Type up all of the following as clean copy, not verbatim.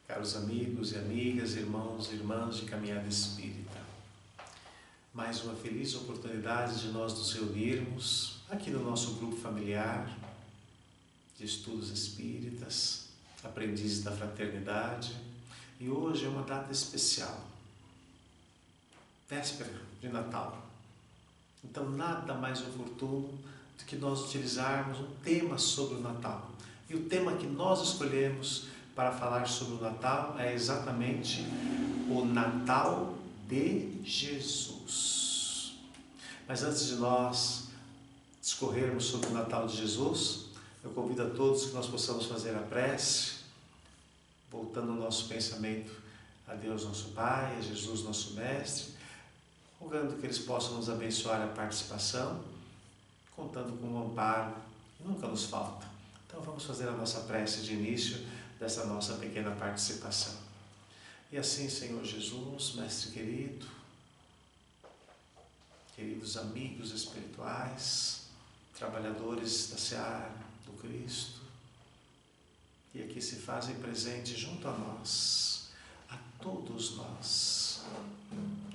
Caros amigos e amigas, irmãos e irmãs de Caminhada Espírita, mais uma feliz oportunidade de nós nos reunirmos aqui no nosso grupo familiar de estudos espíritas, aprendizes da fraternidade, e hoje é uma data especial, véspera de Natal. Então nada mais oportuno do que nós utilizarmos um tema sobre o Natal. E o tema que nós escolhemos para falar sobre o Natal é exatamente o Natal de Jesus. Mas antes de nós discorrermos sobre o Natal de Jesus, eu convido a todos que nós possamos fazer a prece, voltando o nosso pensamento a Deus nosso Pai, a Jesus nosso Mestre, rogando que eles possam nos abençoar a participação, contando com o amparo que nunca nos falta. Então vamos fazer a nossa prece de início dessa nossa pequena participação. E assim, Senhor Jesus, Mestre querido, queridos amigos espirituais, trabalhadores da seara do Cristo, que aqui se fazem presente junto a nós, a todos nós,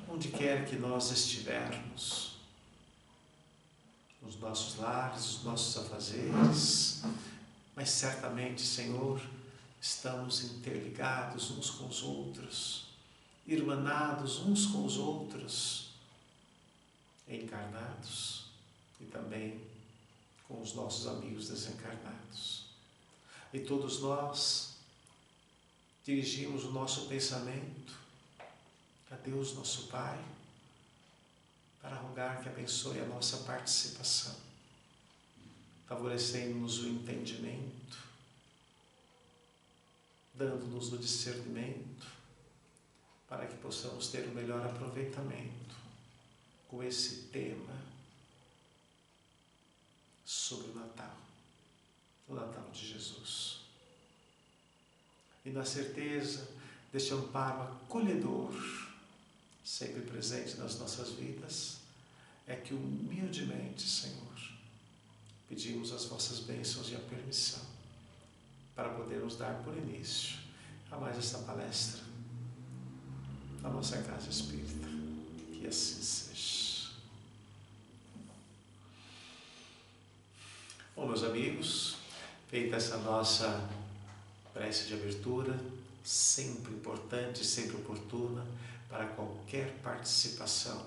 onde quer que nós estivermos, nos nossos lares, nos nossos afazeres, mas certamente, Senhor, estamos interligados uns com os outros, irmanados uns com os outros, encarnados e também com os nossos amigos desencarnados. E todos nós dirigimos o nosso pensamento a Deus nosso Pai, para rogar que abençoe a nossa participação, favorecendo-nos o entendimento, dando-nos o discernimento, para que possamos ter o melhor aproveitamento com esse tema sobre o Natal de Jesus. E na certeza deste amparo acolhedor, sempre presente nas nossas vidas, é que humildemente, Senhor, pedimos as vossas bênçãos e a permissão para podermos dar por início a mais esta palestra na nossa casa espírita. Que assim seja. Bom, meus amigos, feita essa nossa prece de abertura, sempre importante, sempre oportuna para qualquer participação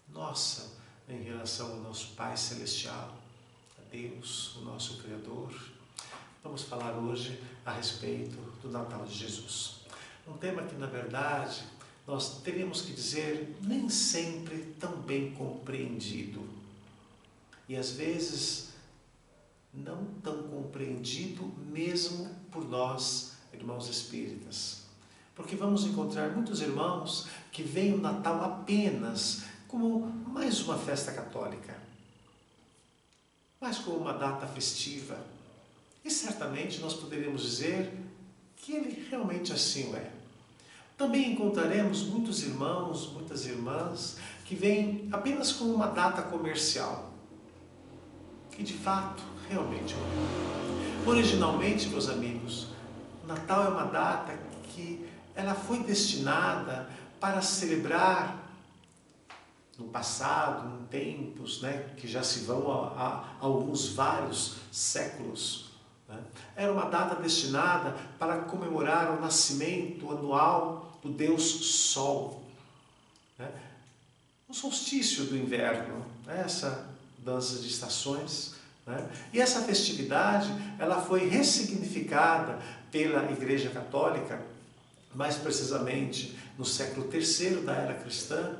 nossa em relação ao nosso Pai Celestial, a Deus, o nosso Criador. Vamos falar hoje a respeito do Natal de Jesus. Um tema que, na verdade, nós teríamos que dizer nem sempre tão bem compreendido. E às vezes não tão compreendido mesmo por nós, irmãos espíritas. Porque vamos encontrar muitos irmãos que veem o Natal apenas como mais uma festa católica, mais como uma data festiva. E certamente nós poderíamos dizer que ele realmente assim o é. Também encontraremos muitos irmãos, muitas irmãs, que veem apenas como uma data comercial. E de fato, realmente o é. Originalmente, meus amigos, o Natal é uma data que ela foi destinada para celebrar no passado, em tempos, que já se vão a alguns vários séculos. Era uma data destinada para comemorar o nascimento anual do Deus Sol. O solstício do inverno, essa dança de estações. E essa festividade ela foi ressignificada pela Igreja Católica, mais precisamente no século III da era cristã,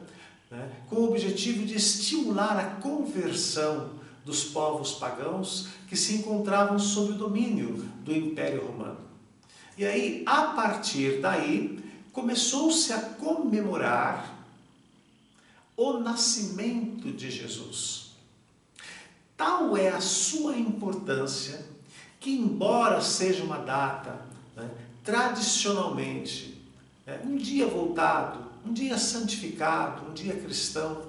com o objetivo de estimular a conversão dos povos pagãos que se encontravam sob o domínio do Império Romano. E aí, a partir daí, começou-se a comemorar o nascimento de Jesus. Tal é a sua importância que, embora seja uma data tradicionalmente um dia voltado, um dia santificado, um dia cristão,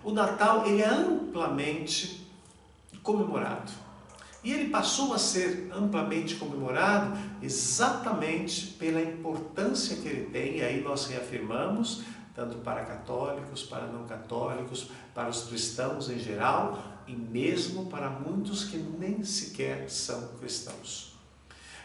o Natal ele é amplamente comemorado. E ele passou a ser amplamente comemorado exatamente pela importância que ele tem, e aí nós reafirmamos, tanto para católicos, para não católicos, para os cristãos em geral, e mesmo para muitos que nem sequer são cristãos.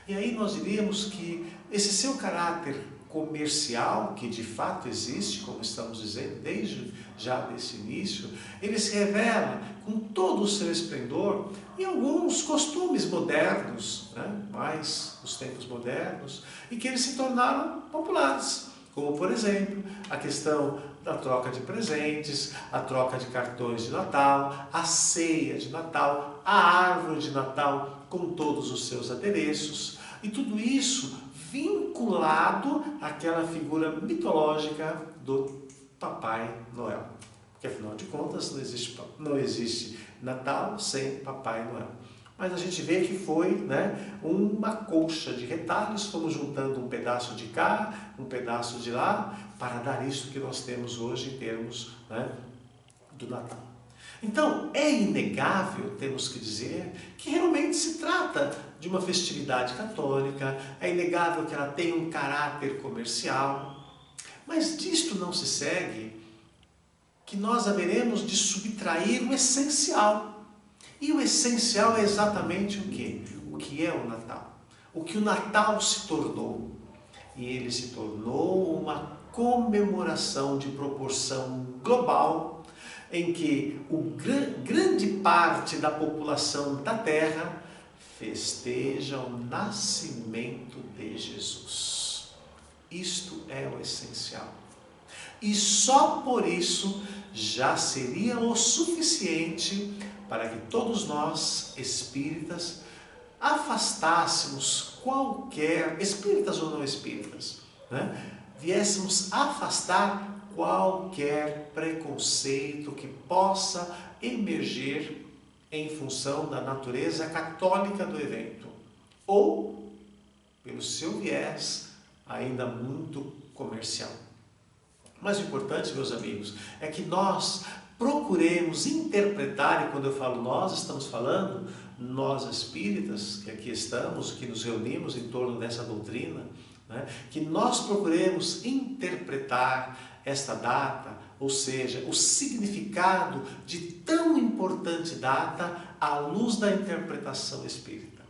E aí nós diríamos que esse seu caráter comercial, que de fato existe, como estamos dizendo desde já desse início, ele se revela com todo o seu esplendor em alguns costumes modernos, mais os tempos modernos, e que eles se tornaram populares, como por exemplo a questão da troca de presentes, a troca de cartões de Natal, a ceia de Natal, a árvore de Natal com todos os seus adereços, e tudo isso vinculado àquela figura mitológica do Papai Noel. Porque afinal de contas não existe Natal sem Papai Noel. Mas a gente vê que foi uma colcha de retalhos, fomos juntando um pedaço de cá, um pedaço de lá, para dar isso que nós temos hoje em termos do Natal. Então, é inegável, temos que dizer, que realmente se trata de uma festividade católica, é inegável que ela tem um caráter comercial, mas disto não se segue que nós haveremos de subtrair o essencial. E o essencial é exatamente o quê? O que é o Natal? O que o Natal se tornou? E ele se tornou uma comemoração de proporção global, em que grande parte da população da Terra festeja o nascimento de Jesus. Isto é o essencial. E só por isso já seria o suficiente para que todos nós, espíritas, afastássemos qualquer, espíritas ou não espíritas, viéssemos afastar qualquer preconceito que possa emergir em função da natureza católica do evento, ou pelo seu viés ainda muito comercial. Mas o importante, meus amigos, é que nós procuremos interpretar, e quando eu falo nós, estamos falando nós espíritas, que aqui estamos, que nos reunimos em torno dessa doutrina, que nós procuremos interpretar esta data, ou seja, o significado de tão importante data à luz da interpretação espírita.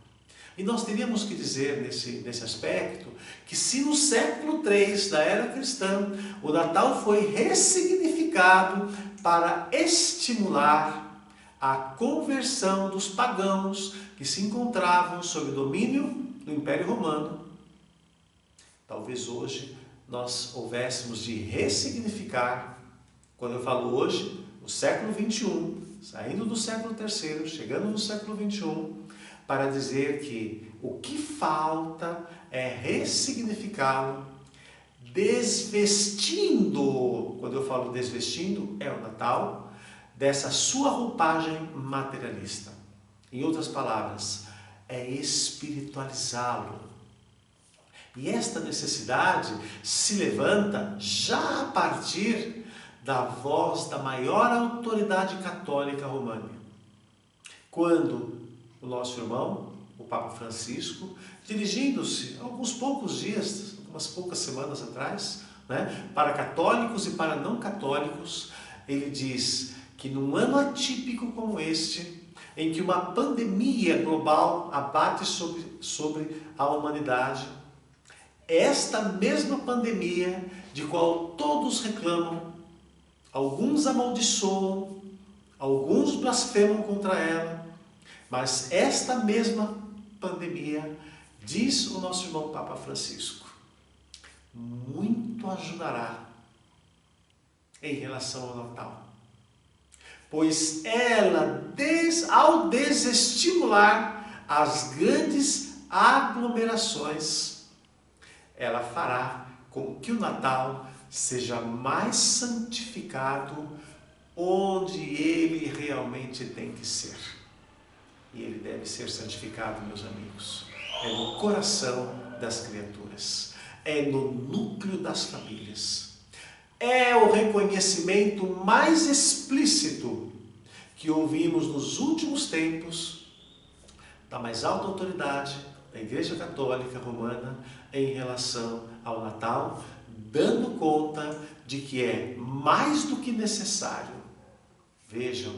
E nós teríamos que dizer nesse aspecto que se no século III da era cristã o Natal foi ressignificado para estimular a conversão dos pagãos que se encontravam sob o domínio do Império Romano, talvez hoje nós houvéssemos de ressignificar, quando eu falo hoje, no século XXI, saindo do século III, chegando no século XXI, para dizer que o que falta é ressignificá-lo, desvestindo, quando eu falo desvestindo, é o Natal, dessa sua roupagem materialista. Em outras palavras, é espiritualizá-lo. E esta necessidade se levanta já a partir da voz da maior autoridade católica romana. Quando o nosso irmão, o Papa Francisco, dirigindo-se alguns poucos dias, umas poucas semanas atrás, para católicos e para não católicos, ele diz que num ano atípico como este, em que uma pandemia global abate sobre a humanidade, esta mesma pandemia, de qual todos reclamam, alguns amaldiçoam, alguns blasfemam contra ela, mas esta mesma pandemia, diz o nosso irmão Papa Francisco, muito ajudará em relação ao Natal. Pois ela, ao desestimular as grandes aglomerações, ela fará com que o Natal seja mais santificado onde ele realmente tem que ser. E ele deve ser santificado, meus amigos, é no coração das criaturas, é no núcleo das famílias. É o reconhecimento mais explícito que ouvimos nos últimos tempos da mais alta autoridade da Igreja Católica Romana em relação ao Natal, dando conta de que é mais do que necessário. Vejam,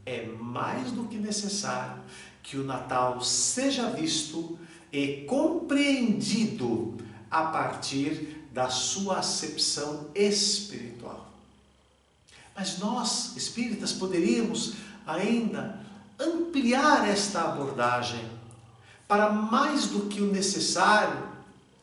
é mais do que necessário que o Natal seja visto e compreendido a partir da sua acepção espiritual. Mas nós, espíritas, poderíamos ainda ampliar esta abordagem para mais do que o necessário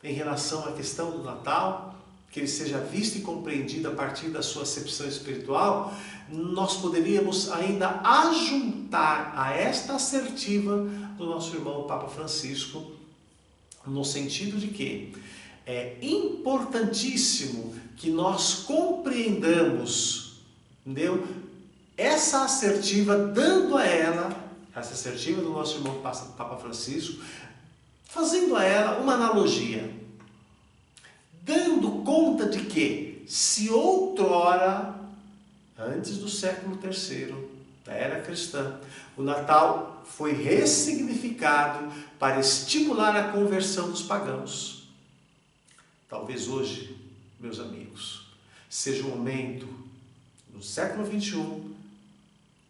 em relação à questão do Natal, que ele seja visto e compreendido a partir da sua acepção espiritual. Nós poderíamos ainda ajuntar a esta assertiva do nosso irmão Papa Francisco, no sentido de que é importantíssimo que nós compreendamos, entendeu? Essa assertiva, dando a ela, essa assertiva do nosso irmão Papa Francisco, fazendo a ela uma analogia, dando conta de que, se outrora, antes do século III, da era cristã, o Natal foi ressignificado para estimular a conversão dos pagãos, talvez hoje, meus amigos, seja o momento, no século XXI,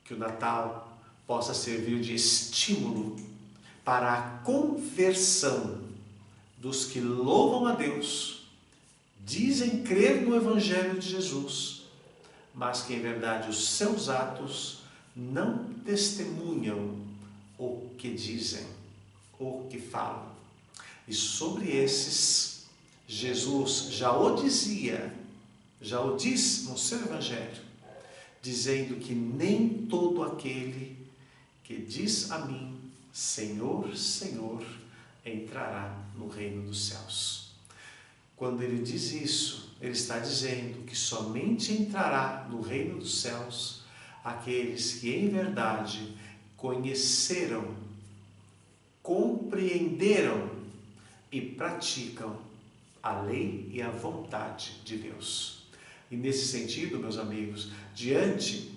que o Natal possa servir de estímulo para a conversão dos que louvam a Deus, dizem crer no Evangelho de Jesus, mas que em verdade os seus atos não testemunham o que dizem, o que falam. E sobre esses, Jesus já o dizia, já o diz no seu Evangelho, dizendo que nem todo aquele que diz a mim, Senhor, Senhor, entrará no reino dos céus. Quando ele diz isso, ele está dizendo que somente entrará no reino dos céus aqueles que em verdade conheceram, compreenderam e praticam a lei e a vontade de Deus. E nesse sentido, meus amigos, diante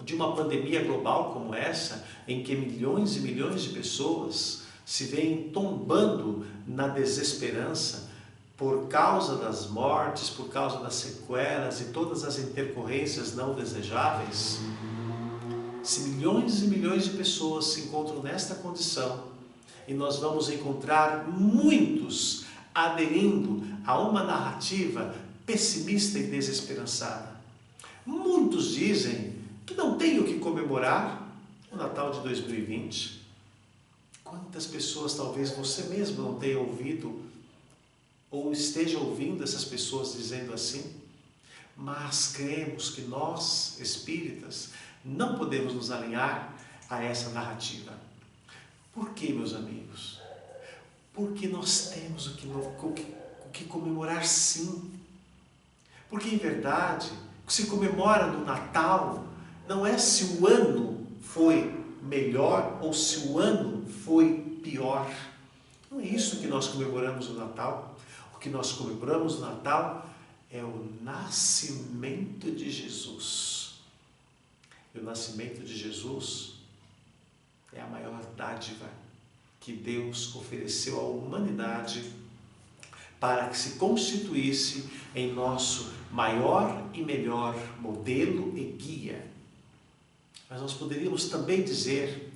de uma pandemia global como essa, em que milhões e milhões de pessoas se veem tombando na desesperança por causa das mortes, por causa das sequelas e todas as intercorrências não desejáveis, se milhões e milhões de pessoas se encontram nesta condição, e nós vamos encontrar muitos aderindo a uma narrativa pessimista e desesperançada. Muitos dizem que não tem o que comemorar o Natal de 2020. Quantas pessoas talvez você mesmo não tenha ouvido ou esteja ouvindo essas pessoas dizendo assim? Mas cremos que nós, espíritas, não podemos nos alinhar a essa narrativa. Por quê, meus amigos? Porque nós temos o que comemorar, sim. Porque, em verdade, o que se comemora no Natal não é se o ano foi melhor ou se o ano foi pior. Não é isso que nós comemoramos no Natal. O que nós comemoramos no Natal é o nascimento de Jesus. E o nascimento de Jesus é a maior dádiva que Deus ofereceu à humanidade para que se constituísse em nosso maior e melhor modelo e guia. Mas nós poderíamos também dizer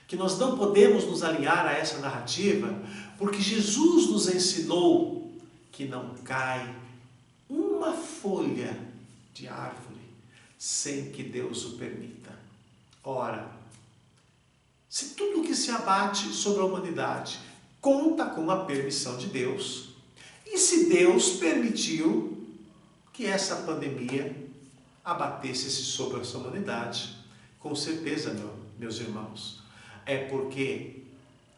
que nós não podemos nos alinhar a essa narrativa porque Jesus nos ensinou que não cai uma folha de árvore sem que Deus o permita. Ora, se tudo que se abate sobre a humanidade conta com a permissão de Deus, e se Deus permitiu que essa pandemia abatesse-se sobre essa humanidade, com certeza, meus irmãos, é porque,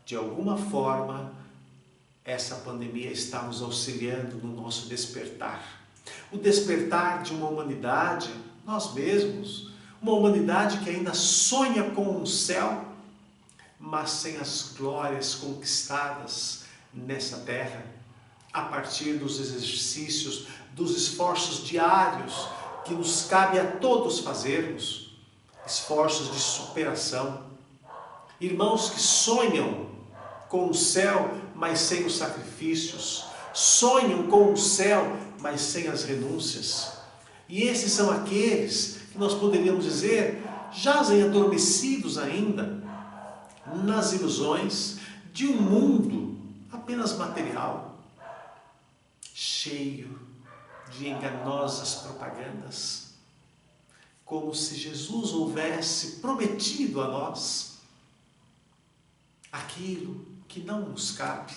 de alguma forma, essa pandemia está nos auxiliando no nosso despertar. O despertar de uma humanidade, nós mesmos, uma humanidade que ainda sonha com um céu, mas sem as glórias conquistadas nessa terra, a partir dos exercícios, dos esforços diários que nos cabe a todos fazermos, esforços de superação, Irmãos que sonham com o céu, mas sem os sacrifícios. Sonham com o céu, mas sem as renúncias. E esses são aqueles que nós poderíamos dizer, jazem adormecidos ainda, nas ilusões de um mundo apenas material, cheio de enganosas propagandas, como se Jesus houvesse prometido a nós aquilo que não nos cabe,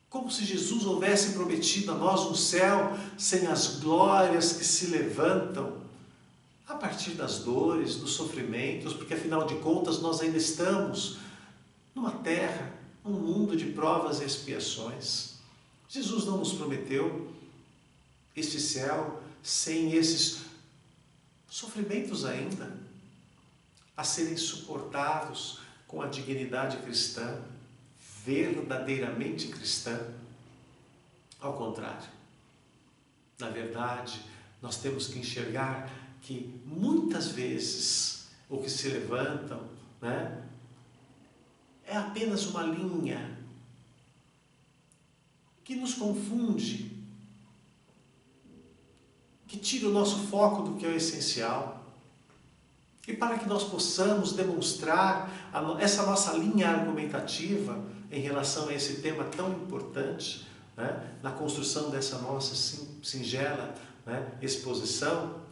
como se Jesus houvesse prometido a nós um céu sem as glórias que se levantam a partir das dores, dos sofrimentos, porque afinal de contas nós ainda estamos numa terra, num mundo de provas e expiações. Jesus não nos prometeu este céu sem esses sofrimentos ainda a serem suportados com a dignidade cristã, verdadeiramente cristã. Ao contrário, na verdade, nós temos que enxergar que muitas vezes o que se levantam, é apenas uma linha que nos confunde, que tira o nosso foco do que é o essencial. E para que nós possamos demonstrar essa nossa linha argumentativa em relação a esse tema tão importante, na construção dessa nossa singela exposição,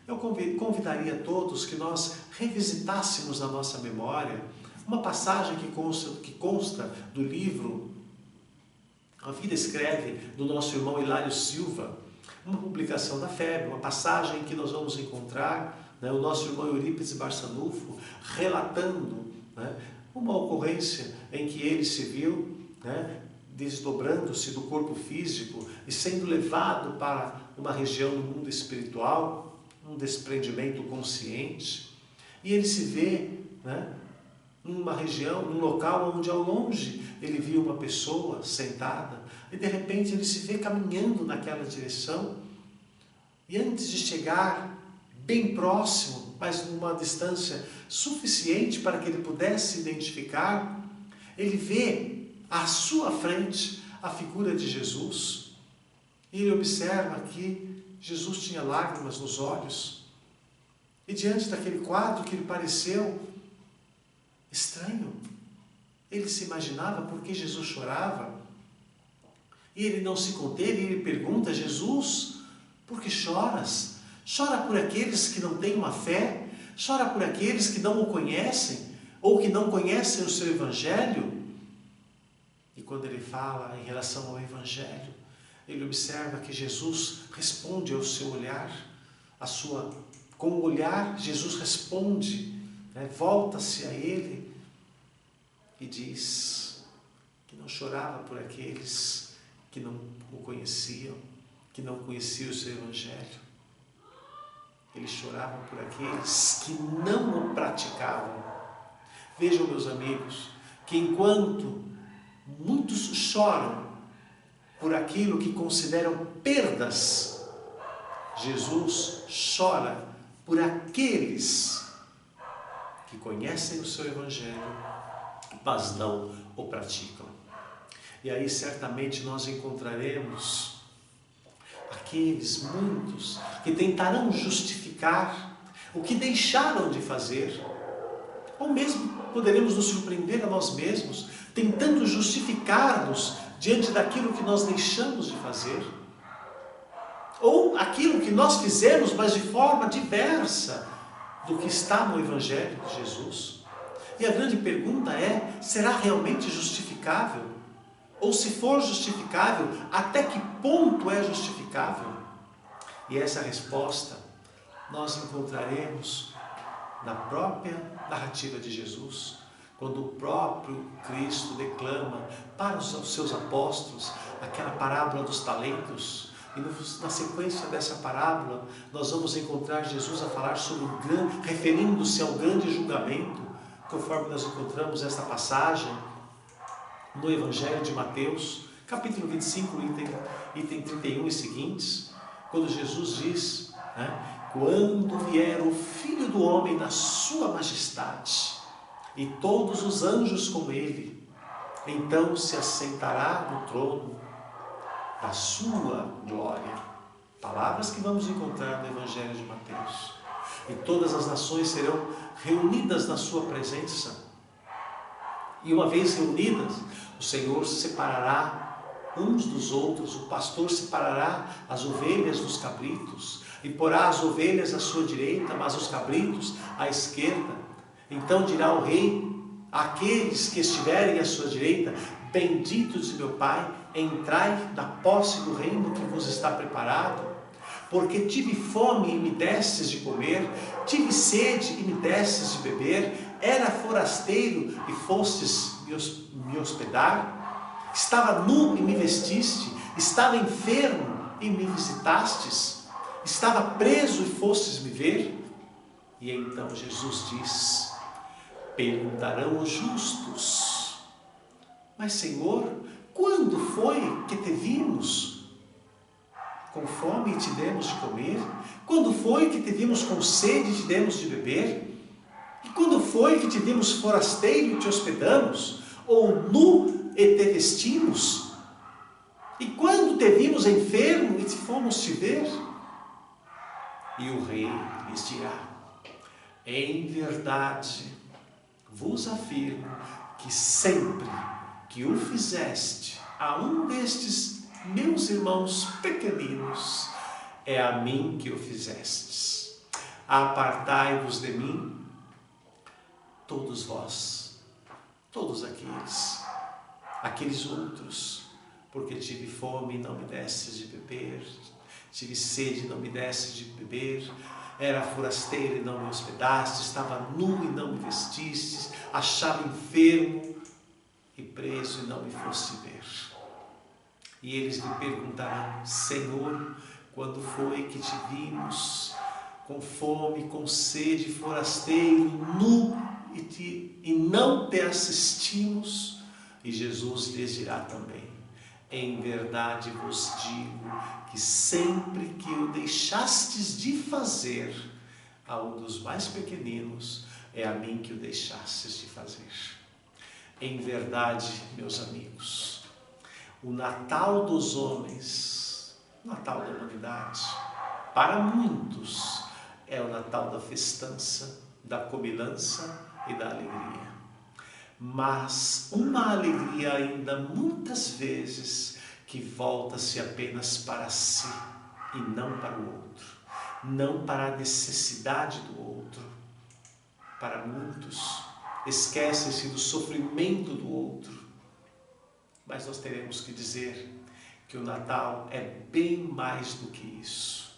eu convidaria todos que nós revisitássemos na nossa memória uma passagem que consta do livro A Vida Escreve, do nosso irmão Hilário Silva, uma publicação da FEB, uma passagem em que nós vamos encontrar o nosso irmão Eurípides Barçanufo relatando uma ocorrência em que ele se viu desdobrando-se do corpo físico e sendo levado para uma região do mundo espiritual, um desprendimento consciente, e ele se vê numa região, num local onde ao longe ele viu uma pessoa sentada e de repente ele se vê caminhando naquela direção, e antes de chegar bem próximo, mas numa distância suficiente para que ele pudesse identificar, ele vê à sua frente a figura de Jesus, e ele observa que Jesus tinha lágrimas nos olhos, e diante daquele quadro que lhe pareceu estranho, ele se imaginava por que Jesus chorava, e ele não se conteve, e ele pergunta: Jesus, por que choras? Chora por aqueles que não têm uma fé? Chora por aqueles que não o conhecem, ou que não conhecem o seu Evangelho? E quando ele fala em relação ao Evangelho, ele observa que Jesus responde ao seu olhar, com o olhar Jesus responde, volta-se a ele e diz que não chorava por aqueles que não o conheciam, que não conheciam o seu Evangelho. Ele chorava por aqueles que não o praticavam. Vejam, meus amigos, que enquanto muitos choram por aquilo que consideram perdas, Jesus chora por aqueles que conhecem o seu Evangelho, mas não o praticam. E aí certamente nós encontraremos aqueles muitos que tentarão justificar o que deixaram de fazer, ou mesmo poderemos nos surpreender a nós mesmos, tentando justificar-nos diante daquilo que nós deixamos de fazer, ou aquilo que nós fizemos, mas de forma diversa do que está no Evangelho de Jesus. E a grande pergunta é: será realmente justificável? Ou se for justificável, até que ponto é justificável? E essa resposta nós encontraremos na própria narrativa de Jesus, quando o próprio Cristo declama para os seus apóstolos aquela parábola dos talentos. E na sequência dessa parábola, nós vamos encontrar Jesus a falar sobre referindo-se ao grande julgamento, conforme nós encontramos esta passagem no Evangelho de Mateus, capítulo 25, item 31 e seguintes, quando Jesus diz, quando vier o Filho do Homem na sua majestade, e todos os anjos com ele. Então se assentará no trono da sua glória. Palavras que vamos encontrar no Evangelho de Mateus. E todas as nações serão reunidas na sua presença. E uma vez reunidas, o Senhor separará uns dos outros, o pastor separará as ovelhas dos cabritos, e porá as ovelhas à sua direita, mas os cabritos à esquerda. Então dirá o rei àqueles que estiverem à sua direita: benditos de meu Pai, entrai na posse do reino que vos está preparado. Porque tive fome e me destes de comer, tive sede e me destes de beber, era forasteiro e fostes me hospedar, estava nu e me vestiste, estava enfermo e me visitastes, estava preso e fostes me ver. E então Jesus diz: perguntarão os justos: mas Senhor, quando foi que te vimos com fome e te demos de comer? Quando foi que te vimos com sede e te demos de beber? E quando foi que te vimos forasteiro e te hospedamos? Ou nu e te vestimos? E quando te vimos enfermo e te fomos te ver? E o rei lhes dirá: em verdade vos afirmo que sempre que o fizeste a um destes meus irmãos pequeninos, é a mim que o fizestes. Apartai-vos de mim, todos vós, todos aqueles outros, porque tive fome e não me destes de beber, tive sede e não me destes de beber, era forasteiro e não me hospedaste, estava nu e não me vestistes, achava enfermo e preso e não me foste ver. E eles lhe perguntarão: Senhor, quando foi que te vimos com fome, com sede, forasteiro, nu, e não te assistimos? E Jesus lhes dirá também: em verdade vos digo que sempre que o deixastes de fazer a um dos mais pequeninos, é a mim que o deixastes de fazer. Em verdade, meus amigos, o Natal dos homens, o Natal da humanidade, para muitos é o Natal da festança, da comilança e da alegria. Mas uma alegria ainda muitas vezes que volta-se apenas para si e não para o outro, não para a necessidade do outro. Para muitos, esquecem-se do sofrimento do outro. Mas nós teremos que dizer que o Natal é bem mais do que isso.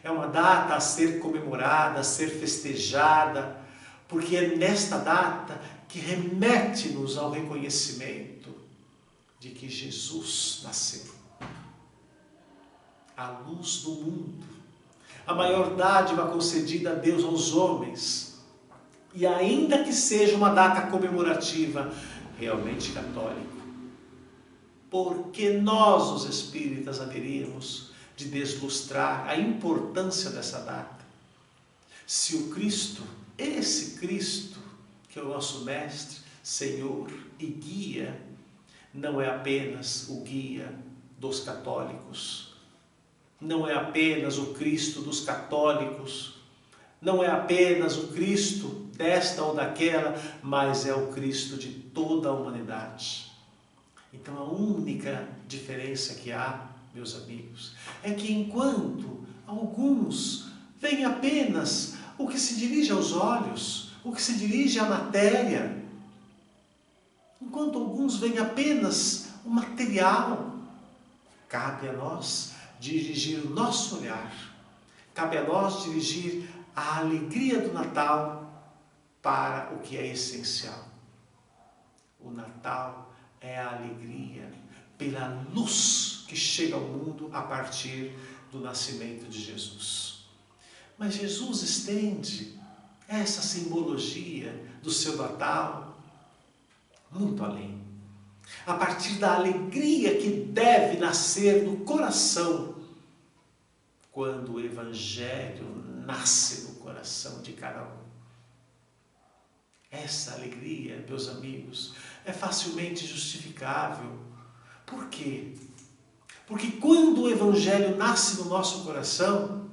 É uma data a ser comemorada, a ser festejada, porque é nesta data que remete-nos ao reconhecimento de que Jesus nasceu. A luz do mundo, a maior dádiva concedida a Deus aos homens. E ainda que seja uma data comemorativa, realmente católica, porque nós, os espíritas, haveríamos de deslustrar a importância dessa data. Se o Cristo, esse Cristo, que é o nosso Mestre, Senhor e Guia, não é apenas o guia dos católicos, não é apenas o Cristo dos católicos, não é apenas o Cristo desta ou daquela, mas é o Cristo de toda a humanidade. Então a única diferença que há, meus amigos, é que enquanto alguns veem apenas o que se dirige aos olhos, o que se dirige à matéria, enquanto alguns veem apenas o material, cabe a nós dirigir o nosso olhar, cabe a nós dirigir a alegria do Natal para o que é essencial. O Natal é a alegria pela luz que chega ao mundo a partir do nascimento de Jesus. Mas Jesus estende essa simbologia do seu Natal muito além. A partir da alegria que deve nascer no coração quando o Evangelho nasce no coração de cada um. Essa alegria, meus amigos, é facilmente justificável. Por quê? Porque quando o Evangelho nasce no nosso coração,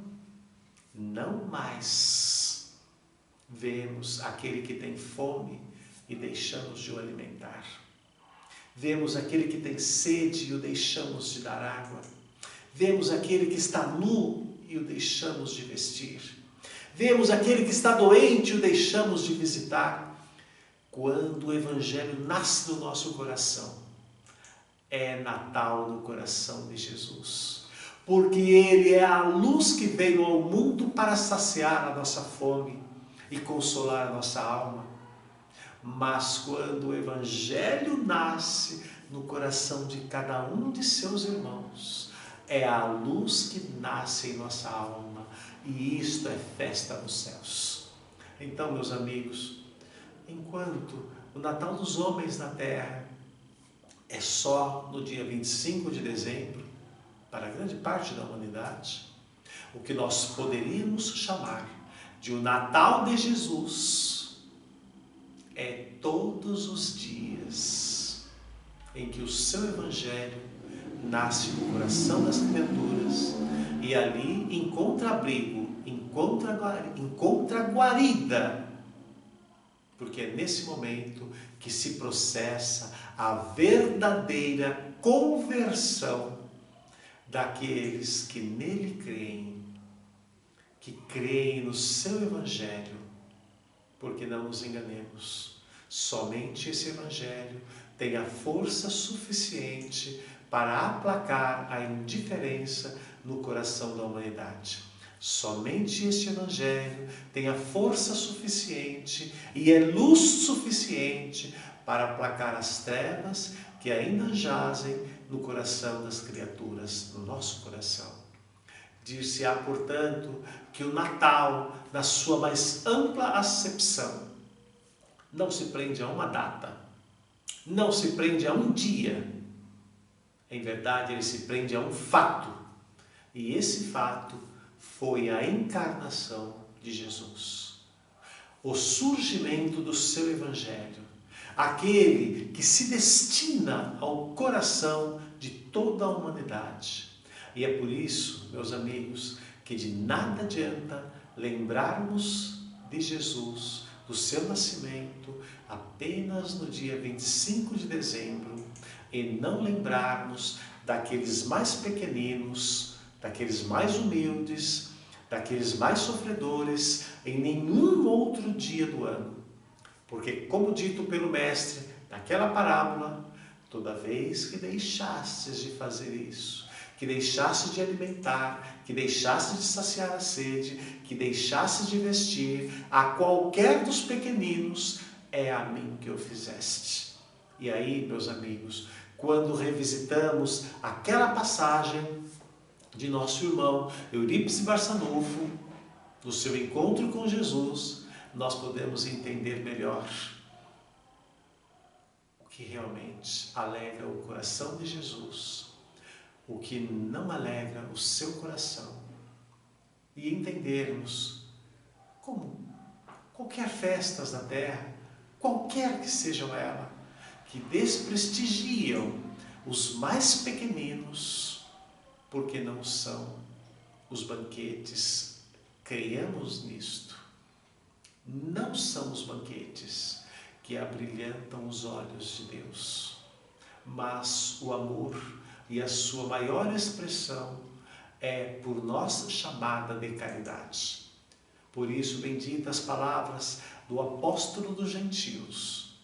não mais vemos aquele que tem fome e deixamos de o alimentar. Vemos aquele que tem sede e o deixamos de dar água. Vemos aquele que está nu e o deixamos de vestir. Vemos aquele que está doente e o deixamos de visitar. Quando o Evangelho nasce no nosso coração, é Natal no coração de Jesus. Porque Ele é a luz que veio ao mundo para saciar a nossa fome e consolar a nossa alma. Mas quando o Evangelho nasce no coração de cada um de seus irmãos, é a luz que nasce em nossa alma, e isto é festa nos céus. Então, meus amigos, enquanto o Natal dos homens na terra é só no dia 25 de dezembro, para a grande parte da humanidade, o que nós poderíamos chamar de o Natal de Jesus é todos os dias em que o seu Evangelho nasce no coração das criaturas e ali encontra abrigo, encontra guarida, porque é nesse momento que se processa a verdadeira conversão daqueles que nele creem, que creem no seu Evangelho, porque não nos enganemos, somente esse Evangelho tem a força suficiente para aplacar a indiferença no coração da humanidade. Somente este Evangelho tem a força suficiente e é luz suficiente para aplacar as trevas que ainda jazem no coração das criaturas, no nosso coração. Dir-se-á, portanto, que o Natal, na sua mais ampla acepção, não se prende a uma data, não se prende a um dia. Em verdade, ele se prende a um fato. E esse fato foi a encarnação de Jesus. O surgimento do seu Evangelho. Aquele que se destina ao coração de toda a humanidade. E é por isso, meus amigos, que de nada adianta lembrarmos de Jesus, do seu nascimento, apenas no dia 25 de dezembro, e não lembrarmos daqueles mais pequeninos, daqueles mais humildes, daqueles mais sofredores, em nenhum outro dia do ano. Porque, como dito pelo Mestre naquela parábola, toda vez que deixastes de fazer isso, que deixastes de alimentar, que deixastes de saciar a sede, que deixastes de vestir a qualquer dos pequeninos, é a mim que o fizeste. E aí, meus amigos, quando revisitamos aquela passagem de nosso irmão Eurípides Barçanufo, no seu encontro com Jesus, nós podemos entender melhor o que realmente alegra o coração de Jesus, o que não alegra o seu coração, e entendermos como qualquer festas da terra, qualquer que sejam elas, que desprestigiam os mais pequeninos, porque não são os banquetes. Creiamos nisto. Não são os banquetes que abrilhantam os olhos de Deus, mas o amor e a sua maior expressão é por nossa chamada de caridade. Por isso, benditas as palavras do apóstolo dos gentios,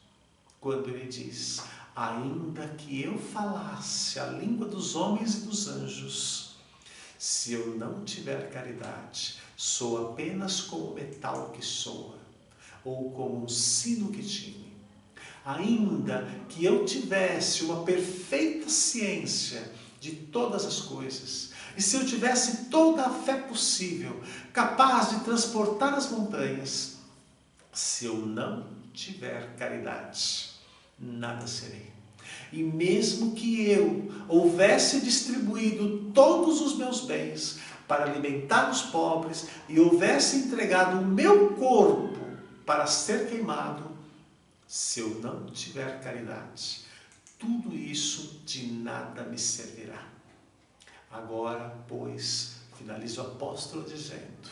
quando ele diz: ainda que eu falasse a língua dos homens e dos anjos, se eu não tiver caridade, sou apenas como o metal que soa, ou como um sino que tine. Ainda que eu tivesse uma perfeita ciência de todas as coisas, e se eu tivesse toda a fé possível, capaz de transportar as montanhas, se eu não tiver caridade, nada serei. E mesmo que eu houvesse distribuído todos os meus bens para alimentar os pobres e houvesse entregado o meu corpo para ser queimado, Se eu não tiver caridade, tudo isso de nada me servirá. Agora, pois, finaliza o apóstolo dizendo: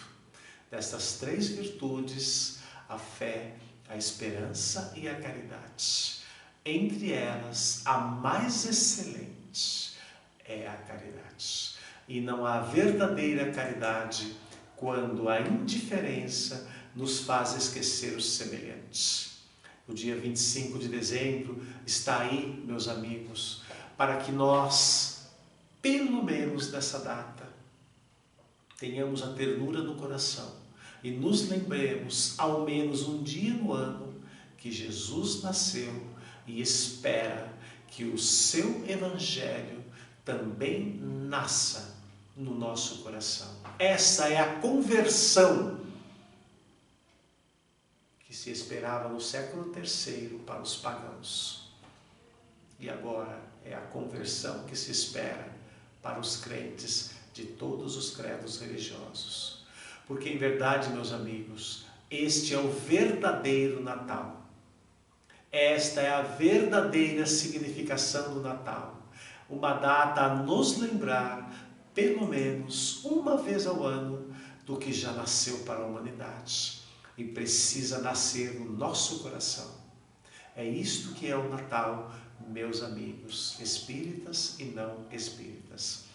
destas 3 virtudes, a fé, a esperança e a caridade. Entre elas, a mais excelente é a caridade. E não há verdadeira caridade quando a indiferença nos faz esquecer os semelhantes. O dia 25 de dezembro está aí, meus amigos, para que nós, pelo menos nessa data, tenhamos a ternura no coração e nos lembremos, ao menos um dia no ano, que Jesus nasceu e espera que o seu Evangelho também nasça no nosso coração. Essa é a conversão que se esperava no século III para os pagãos. E agora é a conversão que se espera para os crentes de todos os credos religiosos. Porque, em verdade, meus amigos, este é o verdadeiro Natal. Esta é a verdadeira significação do Natal. Uma data a nos lembrar, pelo menos uma vez ao ano, do que já nasceu para a humanidade e precisa nascer no nosso coração. É isto que é o Natal, meus amigos, espíritas e não espíritas.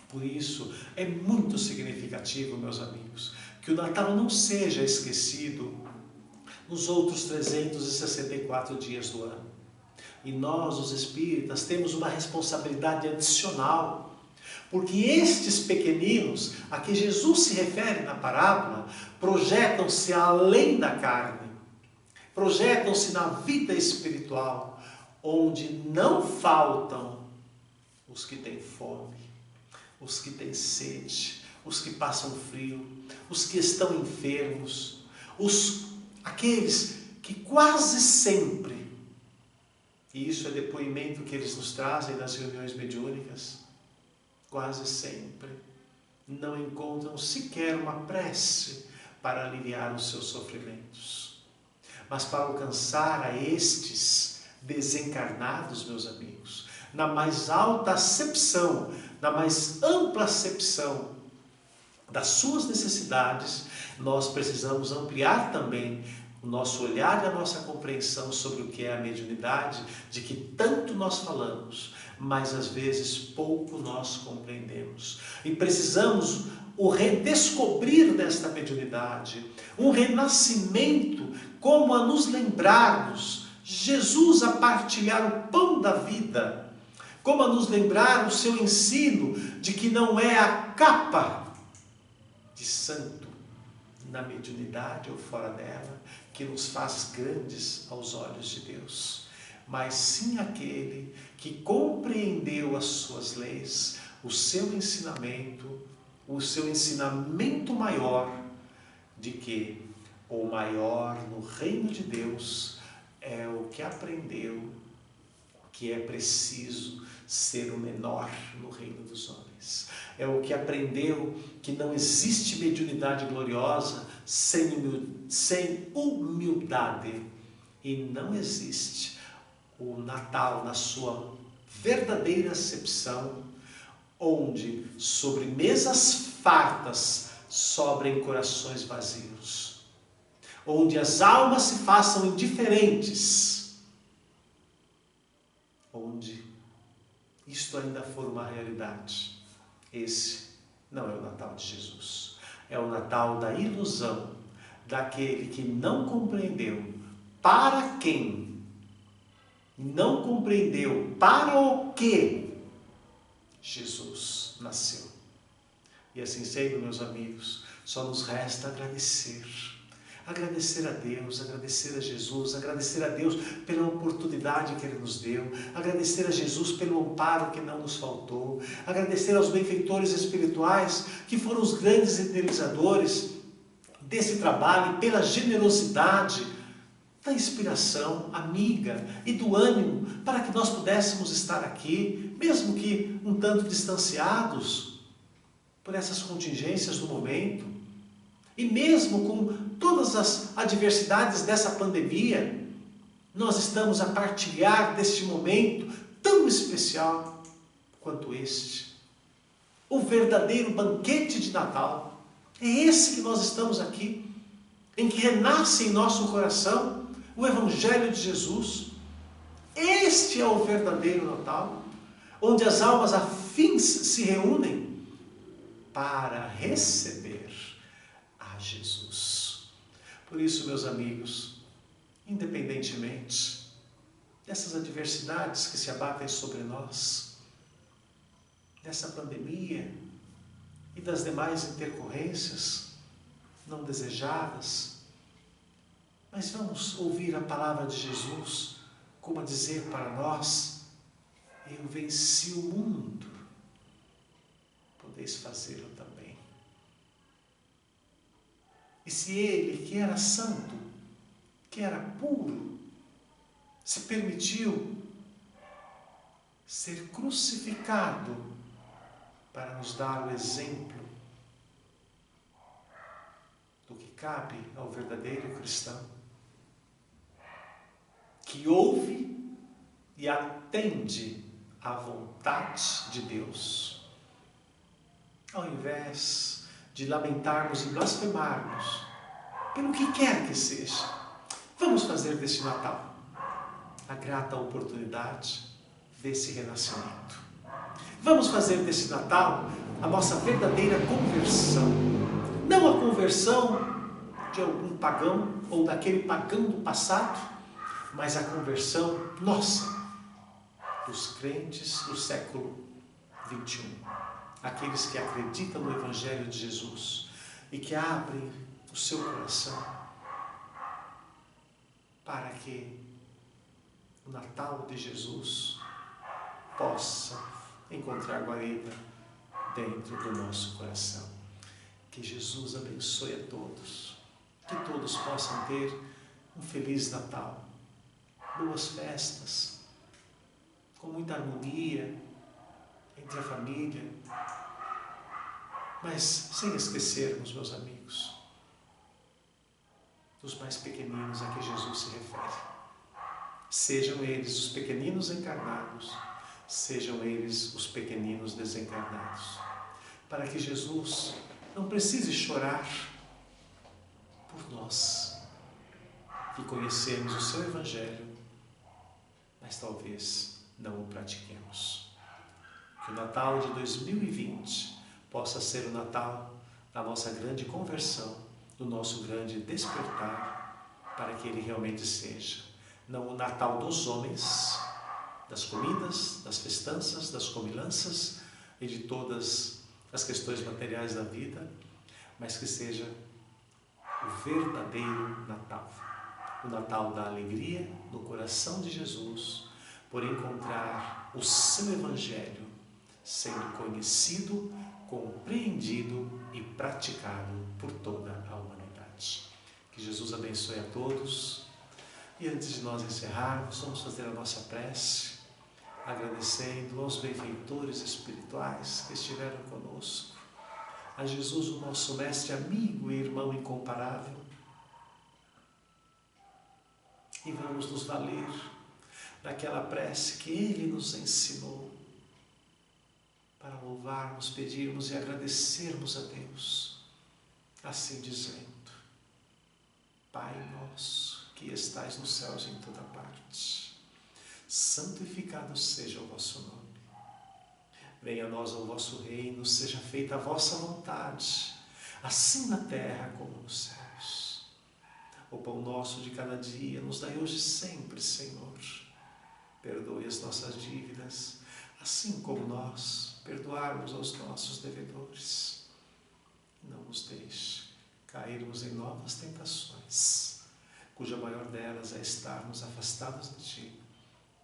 Por isso, é muito significativo, meus amigos, que o Natal não seja esquecido nos outros 364 dias do ano. E nós, os espíritas, temos uma responsabilidade adicional, porque estes pequeninos a que Jesus se refere na parábola projetam-se além da carne, projetam-se na vida espiritual, onde não faltam os que têm fome, os que têm sede, os que passam frio, os que estão enfermos, aqueles que quase sempre, e isso é depoimento que eles nos trazem nas reuniões mediúnicas, quase sempre não encontram sequer uma prece para aliviar os seus sofrimentos. Mas para alcançar a estes desencarnados, meus amigos, na mais alta acepção, na mais ampla acepção das suas necessidades, nós precisamos ampliar também o nosso olhar e a nossa compreensão sobre o que é a mediunidade, de que tanto nós falamos, mas às vezes pouco nós compreendemos. E precisamos o redescobrir desta mediunidade, um renascimento, como a nos lembrarmos Jesus a partilhar o pão da vida, como a nos lembrar o seu ensino de que não é a capa de santo na mediunidade ou fora dela que nos faz grandes aos olhos de Deus, mas sim aquele que compreendeu as suas leis, o seu ensinamento maior, de que o maior no reino de Deus é o que aprendeu que é preciso ser o menor no reino dos homens. É o que aprendeu que não existe mediunidade gloriosa sem humildade. E não existe o Natal na sua verdadeira acepção, onde sobre mesas fartas sobrem corações vazios, onde as almas se façam indiferentes, onde isto ainda for uma realidade. Esse não é o Natal de Jesus. É o Natal da ilusão, daquele que não compreendeu para quem, não compreendeu para o que Jesus nasceu. E assim sendo, meus amigos, só nos resta agradecer. Agradecer a Deus, agradecer a Jesus, agradecer a Deus pela oportunidade que Ele nos deu, agradecer a Jesus pelo amparo que não nos faltou, agradecer aos benfeitores espirituais que foram os grandes idealizadores desse trabalho e pela generosidade da inspiração amiga e do ânimo para que nós pudéssemos estar aqui, mesmo que um tanto distanciados por essas contingências do momento, e mesmo com todas as adversidades dessa pandemia, nós estamos a partilhar deste momento tão especial quanto este. O verdadeiro banquete de Natal. É esse que nós estamos aqui, em que renasce em nosso coração o Evangelho de Jesus. Este é o verdadeiro Natal, onde as almas afins se reúnem para receber a Jesus. Por isso, meus amigos, independentemente dessas adversidades que se abatem sobre nós, dessa pandemia e das demais intercorrências não desejadas, mas vamos ouvir a palavra de Jesus como a dizer para nós: eu venci o mundo, podeis fazê-lo também. E se ele, que era santo, que era puro, se permitiu ser crucificado para nos dar o exemplo do que cabe ao verdadeiro cristão, que ouve e atende à vontade de Deus, ao invés de lamentarmos e blasfemarmos pelo que quer que seja, vamos fazer deste Natal a grata oportunidade desse renascimento. Vamos fazer desse Natal a nossa verdadeira conversão. Não a conversão de algum pagão ou daquele pagão do passado, mas a conversão nossa, dos crentes do século XXI. Aqueles que acreditam no Evangelho de Jesus e que abrem o seu coração para que o Natal de Jesus possa encontrar guarida dentro do nosso coração. Que Jesus abençoe a todos, que todos possam ter um feliz Natal, boas festas, com muita harmonia entre a família, mas sem esquecermos, meus amigos, dos mais pequeninos a que Jesus se refere. Sejam eles os pequeninos encarnados, sejam eles os pequeninos desencarnados, para que Jesus não precise chorar por nós, que conhecemos o seu Evangelho, mas talvez não o pratiquemos. Que o Natal de 2020 possa ser o Natal da nossa grande conversão, do nosso grande despertar, para que ele realmente seja não o Natal dos homens, das comidas, das festanças, das comilanças e de todas as questões materiais da vida, mas que seja o verdadeiro Natal. O Natal da alegria no coração de Jesus, por encontrar o seu Evangelho sendo conhecido, compreendido e praticado por toda a humanidade. Que Jesus abençoe a todos. E antes de nós encerrarmos, vamos fazer a nossa prece, agradecendo aos benfeitores espirituais que estiveram conosco, a Jesus, o nosso mestre, amigo e irmão incomparável, e vamos nos valer daquela prece que ele nos ensinou, para louvarmos, pedirmos e agradecermos a Deus, assim dizendo: Pai nosso, que estais nos céus em toda parte, santificado seja o vosso nome. Venha a nós o vosso reino, seja feita a vossa vontade, assim na terra como nos céus. O pão nosso de cada dia nos dai hoje sempre, Senhor. Perdoe as nossas dívidas, assim como nós perdoarmos aos nossos devedores. Não nos deixe cairmos em novas tentações, cuja maior delas é estarmos afastados de Ti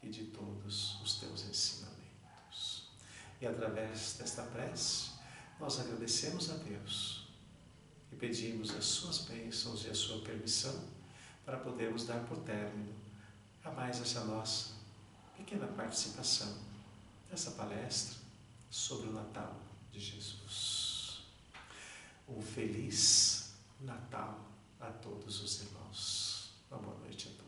e de todos os Teus ensinamentos. E através desta prece, nós agradecemos a Deus e pedimos as Suas bênçãos e a Sua permissão para podermos dar por término a mais essa nossa pequena participação nessa palestra sobre o Natal de Jesus. Um feliz Natal a todos os irmãos. Uma boa noite a todos.